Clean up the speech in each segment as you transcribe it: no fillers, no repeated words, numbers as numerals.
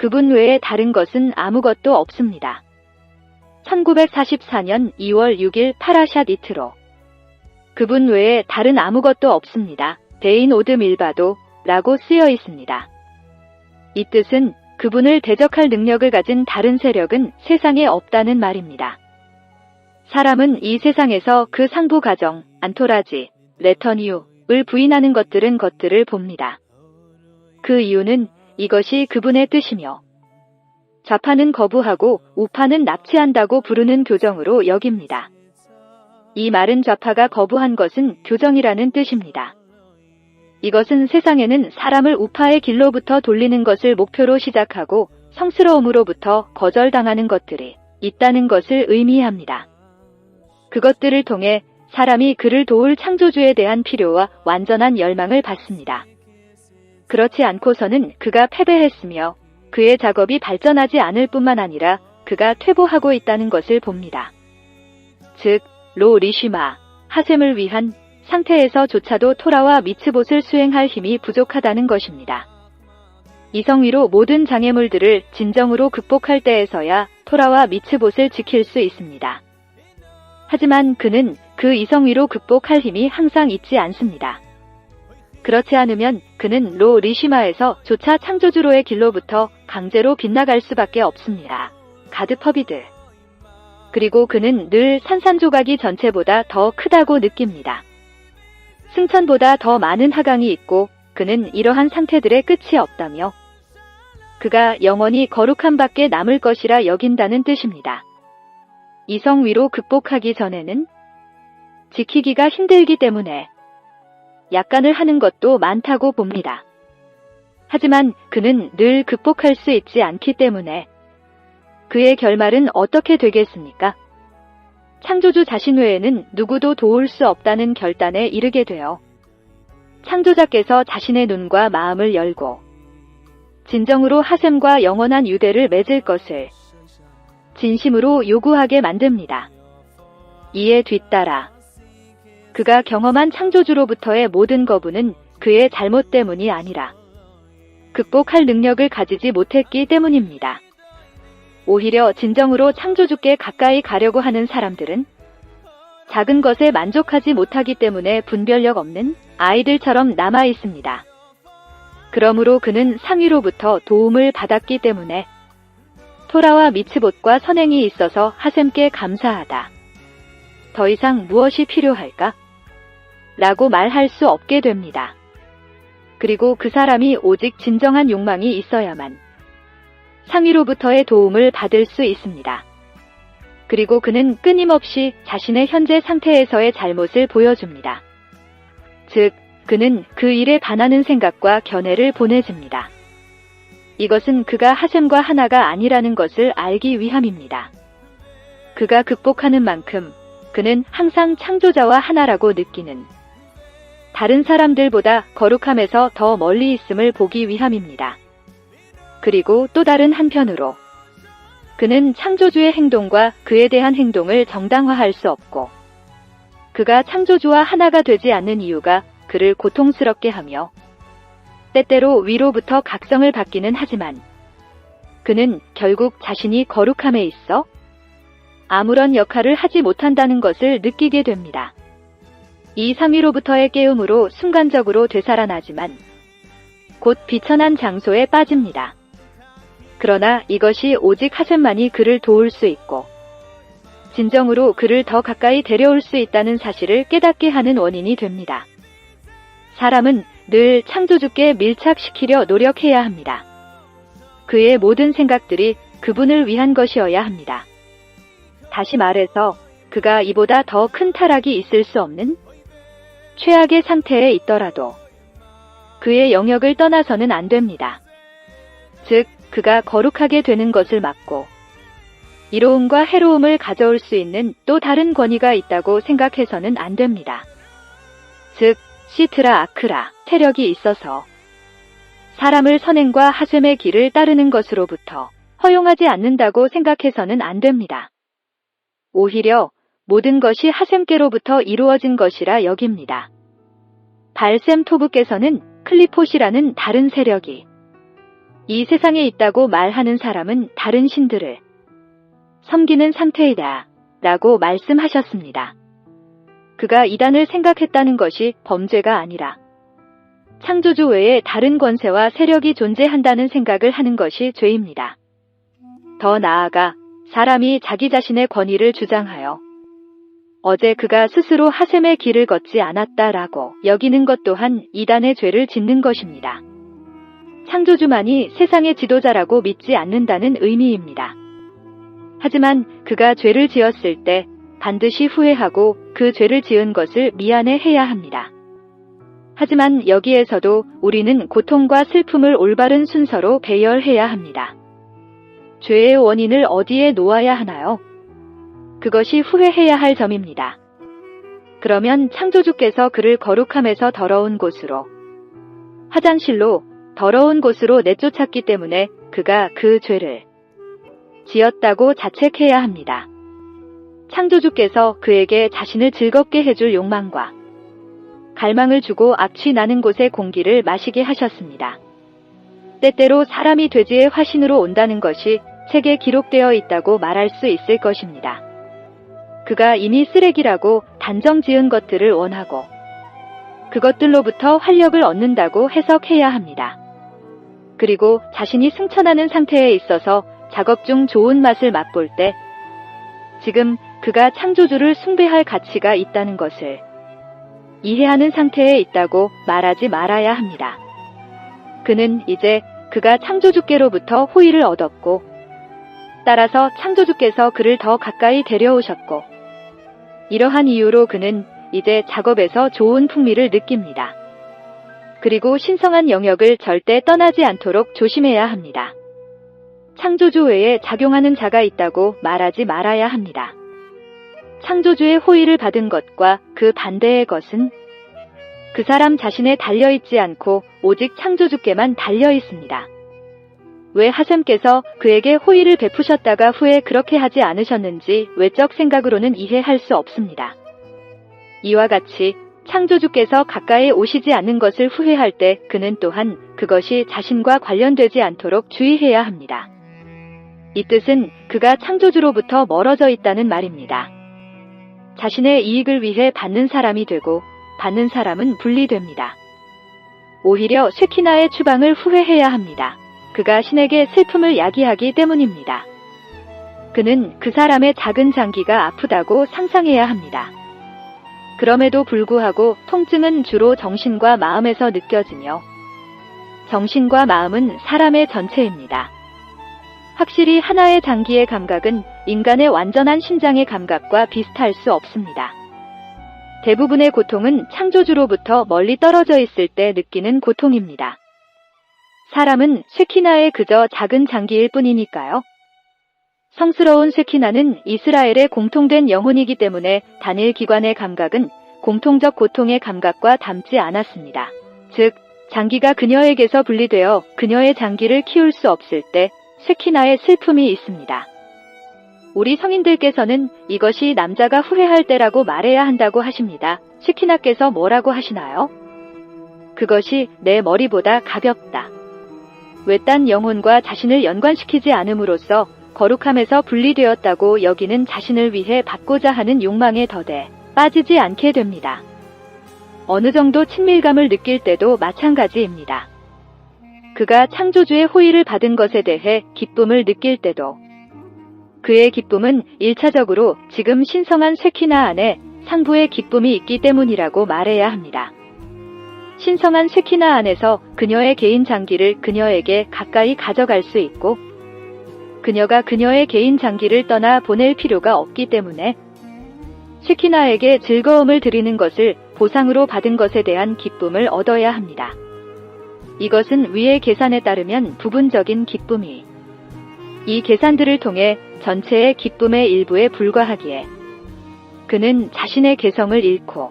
그분 외에 다른 것은 아무것도 없습니다. 1944년 2월 6일 파라샷 이트로. 그분 외에 다른 아무것도 없습니다. 베인 오드 밀바도 라고 쓰여 있습니다. 이 뜻은 그분을 대적할 능력을 가진 다른 세력은 세상에 없다는 말입니다. 사람은 이 세상에서 그 상부 가정, 안토라지, 레터니우를 부인하는 것들을 봅니다. 그 이유는 이것이 그분의 뜻이며 좌파는 거부하고 우파는 납치한다고 부르는 교정으로 여깁니다. 이 말은 좌파가 거부한 것은 교정이라는 뜻입니다. 이것은 세상에는 사람을 우파의 길로부터 돌리는 것을 목표로 시작하고 성스러움으로부터 거절당하는 것들이 있다는 것을 의미합니다. 그것들을 통해 사람이 그를 도울 창조주에 대한 필요와 완전한 열망을 받습니다. 그렇지 않고서는 그가 패배했으며 그의 작업이 발전하지 않을 뿐만 아니라 그가 퇴보하고 있다는 것을 봅니다. 즉, 로 리시마, 하셈을 위한 상태에서조차도 토라와 미츠봇을 수행할 힘이 부족하다는 것입니다. 이성위로 모든 장애물들을 진정으로 극복할 때에서야 토라와 미츠봇을 지킬 수 있습니다. 하지만 그는 그 이성위로 극복할 힘이 항상 있지 않습니다. 그렇지 않으면 그는 로 리시마에서 조차 창조주로의 길로부터 강제로 빗나갈 수밖에 없습니다. 가드 퍼비드. 그리고 그는 늘 산산조각이 전체보다 더 크다고 느낍니다. 승천보다 더 많은 하강이 있고 그는 이러한 상태들의 끝이 없다며 그가 영원히 거룩함 밖에 남을 것이라 여긴다는 뜻입니다. 이성위로 극복하기 전에는 지키기가 힘들기 때문에 약간을 하는 것도 많다고 봅니다. 하지만 그는 늘 극복할 수 있지 않기 때문에 그의 결말은 어떻게 되겠습니까? 창조주 자신 외에는 누구도 도울 수 없다는 결단에 이르게 되어 창조자께서 자신의 눈과 마음을 열고 진정으로 하셈과 영원한 유대를 맺을 것을 진심으로 요구하게 만듭니다. 이에 뒤따라 그가 경험한 창조주로부터의 모든 거부는 그의 잘못 때문이 아니라 극복할 능력을 가지지 못했기 때문입니다. 오히려 진정으로 창조주께 가까이 가려고 하는 사람들은 작은 것에 만족하지 못하기 때문에 분별력 없는 아이들처럼 남아 있습니다. 그러므로 그는 상위로부터 도움을 받았기 때문에 토라와 미츠봇과 선행이 있어서 하셈께 감사하다. 더 이상 무엇이 필요할까? 라고 말할 수 없게 됩니다. 그리고 그 사람이 오직 진정한 욕망이 있어야만 상위로부터의 도움을 받을 수 있습니다. 그리고 그는 끊임없이 자신의 현재 상태에서의 잘못을 보여줍니다. 즉, 그는 그 일에 반하는 생각과 견해를 보내줍니다. 이것은 그가 하셈과 하나가 아니라는 것을 알기 위함입니다. 그가 극복하는 만큼 그는 항상 창조자와 하나라고 느끼는 다른 사람들보다 거룩함에서 더 멀리 있음을 보기 위함입니다. 그리고 또 다른 한편으로 그는 창조주의 행동과 그에 대한 행동을 정당화할 수 없고 그가 창조주와 하나가 되지 않는 이유가 그를 고통스럽게 하며 때때로 위로부터 각성을 받기는 하지만 그는 결국 자신이 거룩함에 있어 아무런 역할을 하지 못한다는 것을 느끼게 됩니다. 이 상위로부터의 깨움으로 순간적으로 되살아나지만 곧 비천한 장소에 빠집니다. 그러나 이것이 오직 하셈만이 그를 도울 수 있고 진정으로 그를 더 가까이 데려올 수 있다는 사실을 깨닫게 하는 원인이 됩니다. 사람은 늘 창조주께 밀착시키려 노력해야 합니다. 그의 모든 생각들이 그분을 위한 것이어야 합니다. 다시 말해서 그가 이보다 더 큰 타락이 있을 수 없는 최악의 상태에 있더라도 그의 영역을 떠나서는 안 됩니다. 즉, 그가 거룩하게 되는 것을 막고 이로움과 해로움을 가져올 수 있는 또 다른 권위가 있다고 생각해서는 안 됩니다. 즉, 시트라 아크라, 세력이 있어서 사람을 선행과 하셈의 길을 따르는 것으로부터 허용하지 않는다고 생각해서는 안 됩니다. 오히려 모든 것이 하셈께로부터 이루어진 것이라 여깁니다. 발셈 토브께서는 클리포시라는 다른 세력이 이 세상에 있다고 말하는 사람은 다른 신들을 섬기는 상태이다 라고 말씀하셨습니다. 그가 이단을 생각했다는 것이 범죄가 아니라 창조주 외에 다른 권세와 세력이 존재한다는 생각을 하는 것이 죄입니다. 더 나아가 사람이 자기 자신의 권위를 주장하여 어제 그가 스스로 하셈의 길을 걷지 않았다라고 여기는 것 또한 이단의 죄를 짓는 것입니다. 창조주만이 세상의 지도자라고 믿지 않는다는 의미입니다. 하지만 그가 죄를 지었을 때 반드시 후회하고 그 죄를 지은 것을 미안해해야 합니다. 하지만 여기에서도 우리는 고통과 슬픔을 올바른 순서로 배열해야 합니다. 죄의 원인을 어디에 놓아야 하나요? 그것이 후회해야 할 점입니다. 그러면 창조주께서 그를 거룩함에서 더러운 곳으로, 화장실로, 더러운 곳으로 내쫓았기 때문에 그가 그 죄를 지었다고 자책해야 합니다. 창조주께서 그에게 자신을 즐겁게 해줄 욕망과 갈망을 주고 악취 나는 곳의 공기를 마시게 하셨습니다. 때때로 사람이 돼지의 화신으로 온다는 것이 책에 기록되어 있다고 말할 수 있을 것입니다. 그가 이미 쓰레기라고 단정 지은 것들을 원하고 그것들로부터 활력을 얻는다고 해석해야 합니다. 그리고 자신이 승천하는 상태에 있어서 작업 중 좋은 맛을 맛볼 때 지금 그가 창조주를 숭배할 가치가 있다는 것을 이해하는 상태에 있다고 말하지 말아야 합니다. 그는 이제 그가 창조주께로부터 호의를 얻었고 따라서 창조주께서 그를 더 가까이 데려오셨고 이러한 이유로 그는 이제 작업에서 좋은 풍미를 느낍니다. 그리고 신성한 영역을 절대 떠나지 않도록 조심해야 합니다. 창조주 외에 작용하는 자가 있다고 말하지 말아야 합니다. 창조주의 호의를 받은 것과 그 반대의 것은 그 사람 자신에 달려있지 않고 오직 창조주께만 달려있습니다. 왜 하셈께서 그에게 호의를 베푸셨다가 후에 그렇게 하지 않으셨는지 외적 생각으로는 이해할 수 없습니다. 이와 같이 창조주께서 가까이 오시지 않는 것을 후회할 때 그는 또한 그것이 자신과 관련되지 않도록 주의해야 합니다. 이 뜻은 그가 창조주로부터 멀어져 있다는 말입니다. 자신의 이익을 위해 받는 사람이 되고 받는 사람은 분리됩니다. 오히려 쉐키나의 추방을 후회해야 합니다. 그가 신에게 슬픔을 야기하기 때문입니다. 그는 그 사람의 작은 장기가 아프다고 상상해야 합니다. 그럼에도 불구하고 통증은 주로 정신과 마음에서 느껴지며 정신과 마음은 사람의 전체입니다. 확실히 하나의 장기의 감각은 인간의 완전한 심장의 감각과 비슷할 수 없습니다. 대부분의 고통은 창조주로부터 멀리 떨어져 있을 때 느끼는 고통입니다. 사람은 쉐키나의 그저 작은 장기일 뿐이니까요. 성스러운 쉐키나는 이스라엘의 공통된 영혼이기 때문에 단일 기관의 감각은 공통적 고통의 감각과 닮지 않았습니다. 즉, 장기가 그녀에게서 분리되어 그녀의 장기를 키울 수 없을 때 쉐키나의 슬픔이 있습니다. 우리 성인들께서는 이것이 남자가 후회할 때라고 말해야 한다고 하십니다. 쉐키나께서 뭐라고 하시나요? 그것이 내 머리보다 가볍다. 외딴 영혼과 자신을 연관시키지 않음으로써 거룩함에서 분리되었다고 여기는 자신을 위해 받고자 하는 욕망에 더대 빠지지 않게 됩니다. 어느 정도 친밀감을 느낄 때도 마찬가지입니다. 그가 창조주의 호의를 받은 것에 대해 기쁨을 느낄 때도 그의 기쁨은 1차적으로 지금 신성한 쉐키나 안에 상부의 기쁨이 있기 때문이라고 말해야 합니다. 신성한 쉐키나 안에서 그녀의 개인 장기를 그녀에게 가까이 가져갈 수 있고 그녀가 그녀의 개인 장기를 떠나 보낼 필요가 없기 때문에 쉐키나에게 즐거움을 드리는 것을 보상으로 받은 것에 대한 기쁨을 얻어야 합니다. 이것은 위의 계산에 따르면 부분적인 기쁨이 이 계산들을 통해 전체의 기쁨의 일부에 불과하기에 그는 자신의 개성을 잃고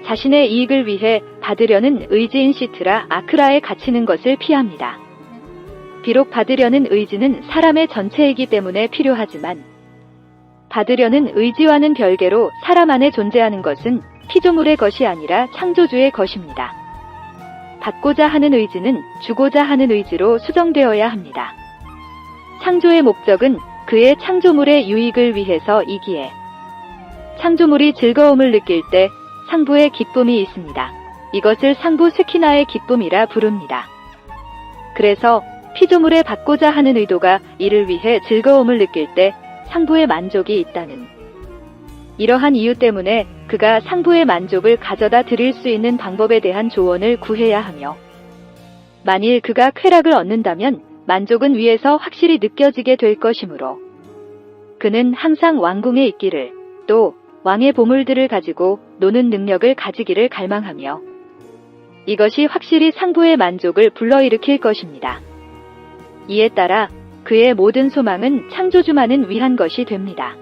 자신의 이익을 위해 받으려는 의지인 시트라 아크라에 갇히는 것을 피합니다. 비록 받으려는 의지는 사람의 전체이기 때문에 필요하지만 받으려는 의지와는 별개로 사람 안에 존재하는 것은 피조물의 것이 아니라 창조주의 것입니다. 받고자 하는 의지는 주고자 하는 의지로 수정되어야 합니다. 창조의 목적은 그의 창조물의 유익을 위해서이기에 창조물이 즐거움을 느낄 때 상부의 기쁨이 있습니다. 이것을 상부 스키나의 기쁨이라 부릅니다. 그래서 피조물에 받고자 하는 의도가 이를 위해 즐거움을 느낄 때 상부의 만족이 있다는 이러한 이유 때문에 그가 상부의 만족을 가져다 드릴 수 있는 방법에 대한 조언을 구해야 하며 만일 그가 쾌락을 얻는다면 만족은 위에서 확실히 느껴지게 될 것이므로 그는 항상 왕궁에 있기를 또 왕의 보물들을 가지고 노는 능력을 가지기를 갈망하며 이것이 확실히 상부의 만족을 불러일으킬 것입니다. 이에 따라 그의 모든 소망은 창조주만을 위한 것이 됩니다.